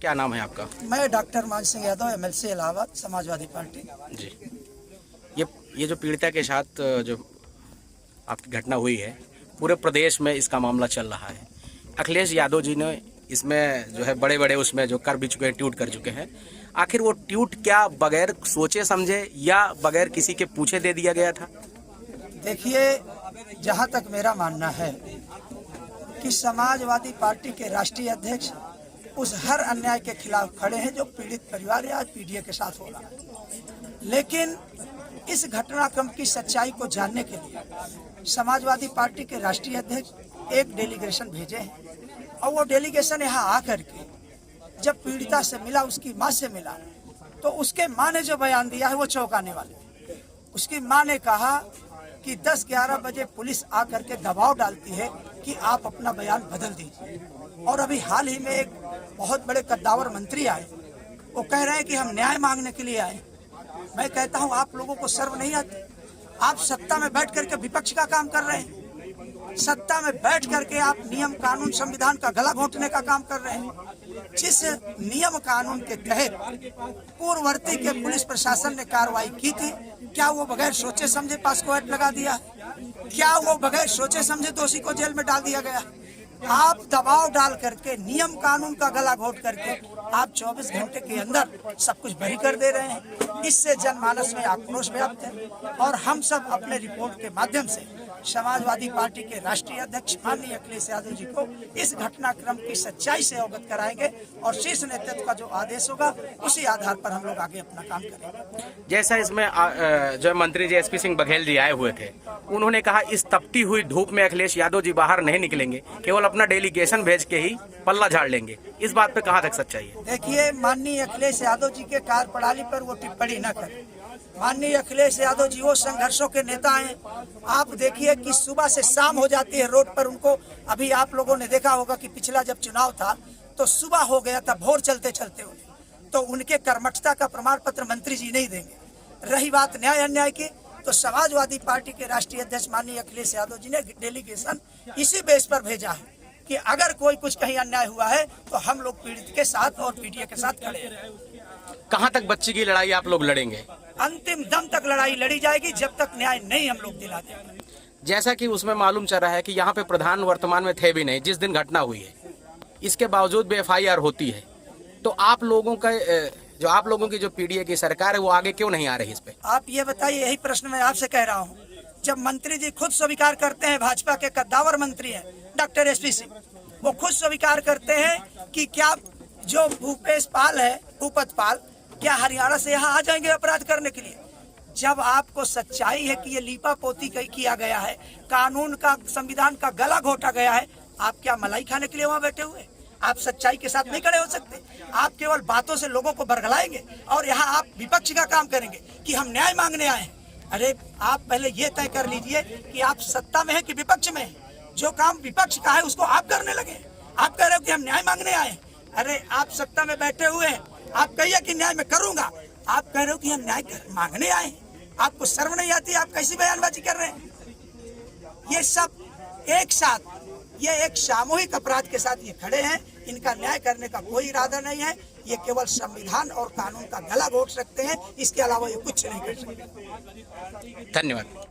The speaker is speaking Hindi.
क्या नाम है आपका? मैं डॉक्टर मान सिंह यादव, एमएलसी इलाहाबाद, समाजवादी पार्टी। जी, ये जो पीड़िता के साथ जो आपकी घटना हुई है, पूरे प्रदेश में इसका मामला चल रहा है। अखिलेश यादव जी ने इसमें जो है बड़े बड़े उसमें जो कर भी चुके हैं, ट्वीट कर चुके हैं। आखिर वो ट्वीट क्या बगैर सोचे समझे या बगैर किसी के पूछे दे दिया गया था? देखिए, जहां तक मेरा मानना है कि समाजवादी पार्टी के राष्ट्रीय अध्यक्ष उस हर अन्याय के खिलाफ खड़े हैं जो पीड़ित परिवार या आज पीड़िया के साथ हो रहा है। लेकिन इस घटनाक्रम की सच्चाई को जानने के लिए समाजवादी पार्टी के राष्ट्रीय अध्यक्ष एक डेलीगेशन भेजे हैं और वो डेलीगेशन यहाँ आकर के जब पीड़िता से मिला, उसकी माँ से मिला, तो उसके माँ ने जो बयान दिया है वो चौंकाने वाले। उसकी माँ ने कहा कि 10-11 बजे पुलिस आकर के दबाव डालती है कि आप अपना बयान बदल दीजिए। और अभी हाल ही में एक बहुत बड़े कद्दावर मंत्री आए, वो कह रहे हैं कि हम न्याय मांगने के लिए आए। मैं कहता हूं, आप लोगों को शर्म नहीं आती? आप सत्ता में बैठ करके विपक्ष का काम कर रहे हैं। सत्ता में बैठ करके आप नियम कानून संविधान का गला घोंटने का काम कर रहे हैं। जिस नियम कानून के तहत पूर्ववर्ती के पुलिस प्रशासन ने कार्रवाई की थी, क्या वो बगैर सोचे समझे पास्को एक्ट लगा दिया? क्या वो बगैर सोचे समझे दोषी को जेल में डाल दिया गया? आप दबाव डाल करके, नियम कानून का गला घोट करके आप 24 घंटे के अंदर सब कुछ बरी कर दे रहे हैं। इससे जनमानस में आक्रोश व्याप्त है और हम सब अपने रिपोर्ट के माध्यम से समाजवादी पार्टी के राष्ट्रीय अध्यक्ष माननीय अखिलेश यादव जी को इस घटनाक्रम की सच्चाई से अवगत कराएंगे और शीर्ष नेतृत्व का जो आदेश होगा उसी आधार पर हम लोग आगे अपना काम करेंगे। जैसा इसमें जो मंत्री जी एसपी सिंह बघेल जी आए हुए थे, उन्होंने कहा इस तपती हुई धूप में अखिलेश यादव जी बाहर नहीं निकलेंगे, केवल अपना डेलीगेशन भेज के ही पल्ला झाड़ लेंगे। इस बात पे कहाँ तक सच्चाई है? देखिए, माननीय अखिलेश यादव जी के कार्यप्रणाली पर वो टिप्पणी न करें। माननीय अखिलेश यादव जी वो संघर्षों के नेता हैं। आप देखिए कि सुबह से शाम हो जाती है रोड पर उनको। अभी आप लोगों ने देखा होगा कि पिछला जब चुनाव था तो सुबह हो गया था, भोर चलते चलते उन्हें, तो उनके कर्मठता का प्रमाण पत्र मंत्री जी नहीं देंगे। रही बात न्याय अन्याय की, तो समाजवादी पार्टी के राष्ट्रीय अध्यक्ष माननीय अखिलेश यादव जी ने डेलीगेशन इसी बेस पर भेजा है कि अगर कोई कुछ कहीं अन्याय हुआ है तो हम लोग पीड़ित के साथ और पीड़िया के साथ खड़े हैं। कहाँ तक बच्ची की लड़ाई आप लोग लड़ेंगे? अंतिम दम तक लड़ाई लड़ी जाएगी जब तक न्याय नहीं हम लोग दिला देंगे। जैसा कि उसमें मालूम चल रहा है कि यहाँ पे प्रधान वर्तमान में थे भी नहीं जिस दिन घटना हुई है, इसके बावजूद भी FIR होती है, तो आप लोगों का जो आप लोगों की जो पीडीए की सरकार है वो आगे क्यों नहीं आ रही इस पे? आप ये बताइए, यही प्रश्न मैं आपसे कह रहा हूँ। जब मंत्री जी खुद स्वीकार करते हैं, भाजपा के कद्दावर मंत्री हैं डॉक्टर एसपी सिंह, वो खुद स्वीकार करते हैं कि क्या जो भूपेश पाल है, भूपत पाल, क्या हरियाणा से यहाँ आ जाएंगे अपराध करने के लिए? जब आपको सच्चाई है कि ये लीपा पोती किया गया है, कानून का संविधान का गला घोटा गया है, आप क्या मलाई खाने के लिए वहाँ बैठे हुए? आप सच्चाई के साथ नहीं खड़े हो सकते। आप केवल बातों से लोगों को बरगलाएंगे और यहाँ आप विपक्ष का काम करेंगे कि हम न्याय मांगने आए हैं। अरे आप पहले ये तय कर लीजिए कि आप सत्ता में हैं कि विपक्ष में हैं। जो काम विपक्ष का है उसको आप करने लगे। आप कह रहे हो कि हम न्याय मांगने आए। अरे आप सत्ता में बैठे हुए हैं, आप कहिए कि न्याय मैं करूंगा, आप कह रहे हो कि हम न्याय मांगने आए। आपको शर्म नहीं आती? आप कैसी बयानबाजी कर रहे हैं? ये सब एक साथ, ये एक सामूहिक अपराध के साथ ये खड़े हैं। इनका न्याय करने का कोई इरादा नहीं है। ये केवल संविधान और कानून का गला घोट सकते हैं, इसके अलावा ये कुछ नहीं कर सकते। धन्यवाद।